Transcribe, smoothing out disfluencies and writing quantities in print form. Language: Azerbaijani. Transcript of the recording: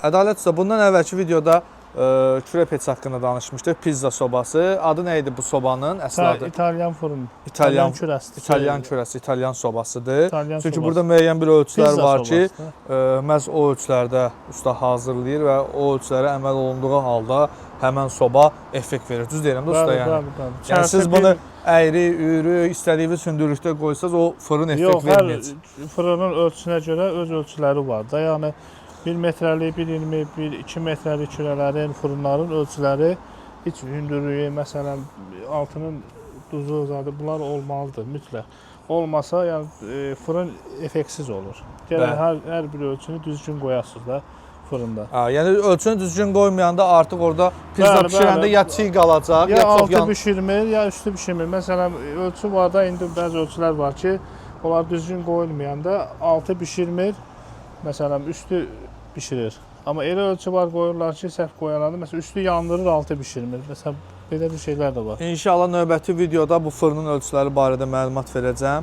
Ədalət isə bundan əvvəlki videoda kürə pec haqqında danışmışdıq. Pizza sobası. Adı nə idi bu sobanın? Əsl adı? İtalyan fırın. İtalyan kürəsidir. İtalyan kürəsi, İtalyan sobasıdır. İtalyan Çünki sobası. burada müəyyən bir ölçülər Pizza var ki, sobası. məhz o ölçülərdə usta hazırlayır və o ölçülərə əməl olunduğu halda həmən soba effekt verir. Düz deyirəm də usta yəni. Bəli. Yəni siz bunu əyri, üyrü, istədiyiniz hündürlükdə qoysanız o fırın effekt verməyəcək. Yox, hər fırının ölçüsünə görə öz ölçüləri var da. Yəni 1 metrəlik, 1.20, 2 metrəlik kürələrin, fırınların ölçüləri heç hündürlüyü, məsələn, altının duzu, zadı bunlar olmalıdır mütləq. Olmasa, yəni fırın effektsiz olur. Gərək hər bir ölçünü düzgün qoyasınız da fırında. Yəni ölçünü düzgün qoymayanda artıq orada pizza bişirəndə ya çiğ qalacaq, ya çox altı bişirmir, ya üstü bişirmir. Məsələn, ölçü var da, indi bəzi ölçülər var ki, onlar düzgün qoyulmayanda altı bişirmir, məsələn, üstü bişirir. Amma elə ölçü var qoyurlar ki, səhv qoyananda, məsələn, üstü yandırır, altı bişirmir. Məsələn, belə bir şeylər də var. İnşallah növbəti videoda bu fırının ölçüləri barədə məlumat verəcəm.